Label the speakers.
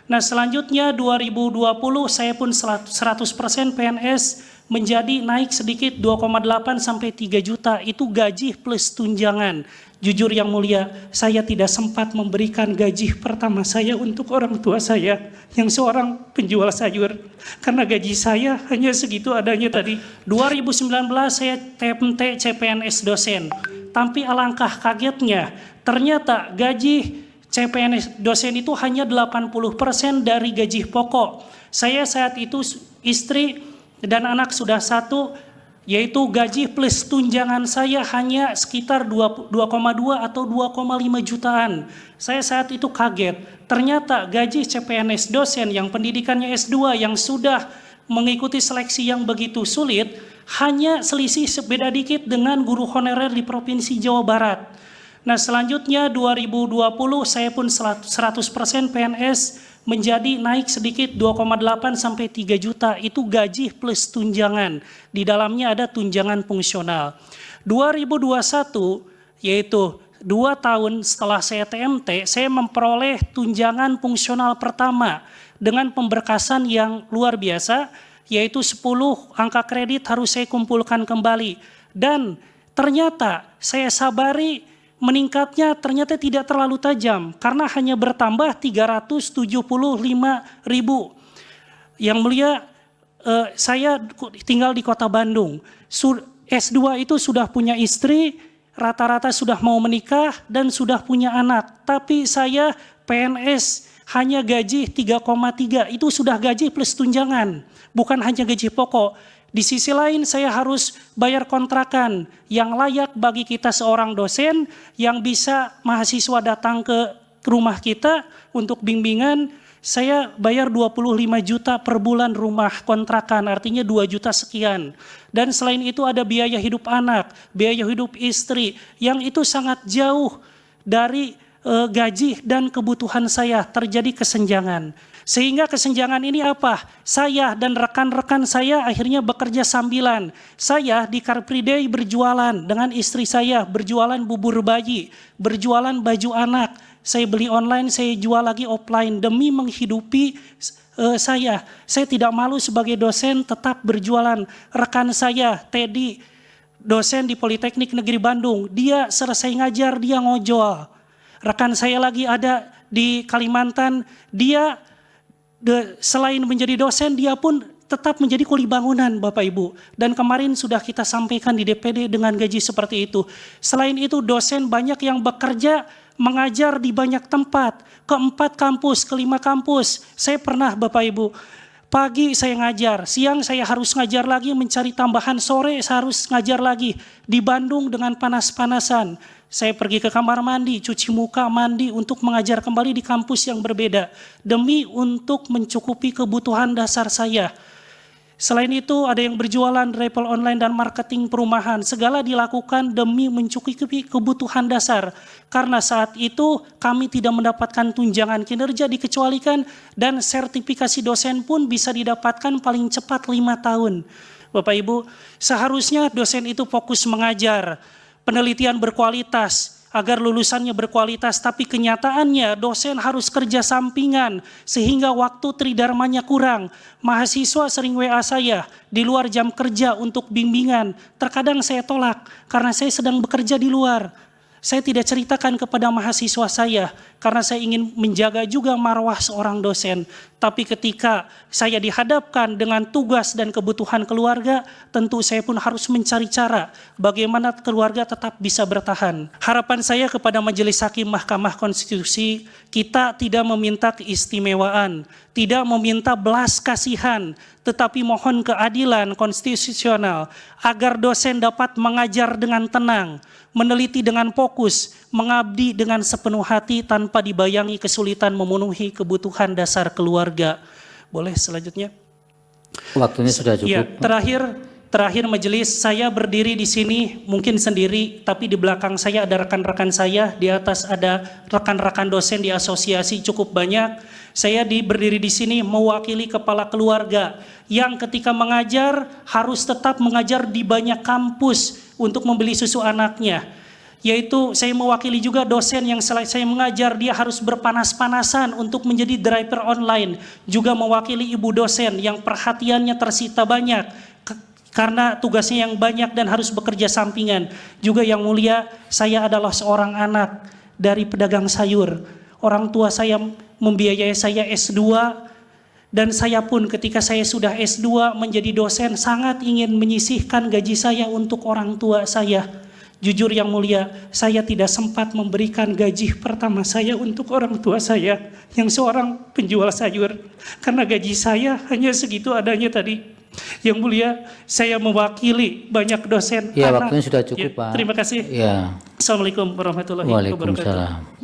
Speaker 1: Nah selanjutnya 2020 saya pun 100% PNS menjadi naik sedikit 2,8 sampai 3 juta, itu gaji plus tunjangan. Jujur yang mulia, saya tidak sempat memberikan gaji pertama saya untuk orang tua saya yang seorang penjual sayur. Karena gaji saya hanya segitu adanya tadi. 2019 saya TMT CPNS dosen. Tapi alangkah kagetnya, ternyata gaji CPNS dosen itu hanya 80% dari gaji pokok. Saya saat itu istri dan anak sudah satu, yaitu gaji plus tunjangan saya hanya sekitar 2,2 atau 2,5 jutaan. Saya saat itu kaget, ternyata gaji CPNS dosen yang pendidikannya S2 yang sudah mengikuti seleksi yang begitu sulit, hanya selisih beda dikit dengan guru honorer di Provinsi Jawa Barat. Nah selanjutnya 2020 saya pun 100% PNS menjadi naik sedikit 2,8 sampai 3 juta, itu gaji plus tunjangan. Di dalamnya ada tunjangan fungsional. 2021 yaitu 2 tahun setelah saya TMT, saya memperoleh tunjangan fungsional pertama dengan pemberkasan yang luar biasa, yaitu 10 angka kredit harus saya kumpulkan kembali. Dan ternyata saya sabari meningkatnya ternyata tidak terlalu tajam karena hanya bertambah 375.000. Yang mulia, saya tinggal di kota Bandung. S2 itu sudah punya istri, rata-rata sudah mau menikah dan sudah punya anak. Tapi saya PNS hanya gaji 3,3, itu sudah gaji plus tunjangan, bukan hanya gaji pokok. Di sisi lain saya harus bayar kontrakan yang layak bagi kita seorang dosen yang bisa mahasiswa datang ke rumah kita untuk bimbingan. Saya bayar 25 juta per bulan rumah kontrakan, artinya 2 juta sekian. Dan selain itu ada biaya hidup anak, biaya hidup istri yang itu sangat jauh dari gaji dan kebutuhan saya, terjadi kesenjangan. Sehingga kesenjangan ini apa? Saya dan rekan-rekan saya akhirnya bekerja sambilan. Saya di Car Free Day berjualan dengan istri saya, berjualan bubur bayi, berjualan baju anak. Saya beli online, saya jual lagi offline demi menghidupi saya. Saya tidak malu sebagai dosen tetap berjualan. Rekan saya, Teddy, dosen di Politeknik Negeri Bandung, dia selesai ngajar, dia ngojol. Rekan saya lagi ada di Kalimantan, dia selain menjadi dosen, dia pun tetap menjadi kuli bangunan Bapak Ibu. Dan kemarin sudah kita sampaikan di DPD dengan gaji seperti itu. Selain itu dosen banyak yang bekerja mengajar di banyak tempat. Ke 4 kampus, ke 5 kampus. Saya pernah Bapak Ibu, pagi saya ngajar, siang saya harus ngajar lagi mencari tambahan, sore saya harus ngajar lagi. Di Bandung dengan panas-panasan. Saya pergi ke kamar mandi, cuci muka, mandi untuk mengajar kembali di kampus yang berbeda. Demi untuk mencukupi kebutuhan dasar saya. Selain itu ada yang berjualan rappel online dan marketing perumahan. Segala dilakukan demi mencukupi kebutuhan dasar. Karena saat itu kami tidak mendapatkan tunjangan kinerja dikecualikan dan sertifikasi dosen pun bisa didapatkan paling cepat 5 tahun. Bapak Ibu, seharusnya dosen itu fokus mengajar, penelitian berkualitas, agar lulusannya berkualitas, tapi kenyataannya dosen harus kerja sampingan sehingga waktu tridharmanya kurang. Mahasiswa sering WA saya di luar jam kerja untuk bimbingan. Terkadang saya tolak karena saya sedang bekerja di luar. Saya tidak ceritakan kepada mahasiswa saya karena saya ingin menjaga juga marwah seorang dosen. Tapi ketika saya dihadapkan dengan tugas dan kebutuhan keluarga, tentu saya pun harus mencari cara bagaimana keluarga tetap bisa bertahan. Harapan saya kepada Majelis Hakim Mahkamah Konstitusi, kita tidak meminta keistimewaan, tidak meminta belas kasihan, tetapi mohon keadilan konstitusional agar dosen dapat mengajar dengan tenang, meneliti dengan fokus, mengabdi dengan sepenuh hati tanpa dibayangi kesulitan memenuhi kebutuhan dasar keluarga. Boleh selanjutnya?
Speaker 2: Waktunya sudah cukup.
Speaker 1: Ya, terakhir majelis, saya berdiri di sini mungkin sendiri, tapi di belakang saya ada rekan-rekan saya, di atas ada rekan-rekan dosen di asosiasi cukup banyak. Saya berdiri di sini mewakili kepala keluarga yang ketika mengajar harus tetap mengajar di banyak kampus untuk membeli susu anaknya. yaitu saya mewakili juga dosen yang selain saya mengajar, dia harus berpanas-panasan untuk menjadi driver online. Juga mewakili ibu dosen yang perhatiannya tersita banyak karena tugasnya yang banyak dan harus bekerja sampingan. Juga yang mulia, saya adalah seorang anak dari pedagang sayur. Orang tua saya membiayai saya S2, dan saya pun ketika saya sudah S2 menjadi dosen sangat ingin menyisihkan gaji saya untuk orang tua saya. Jujur yang mulia, saya tidak sempat memberikan gaji pertama saya untuk orang tua saya yang seorang penjual sayur. Karena gaji saya hanya segitu adanya tadi. Yang mulia, saya mewakili banyak dosen.
Speaker 2: Ya, waktunya sudah cukup,
Speaker 1: Ya,
Speaker 2: Pak.
Speaker 1: terima kasih.
Speaker 2: Ya.
Speaker 1: Assalamualaikum warahmatullahi wabarakatuh.
Speaker 2: Waalaikumsalam.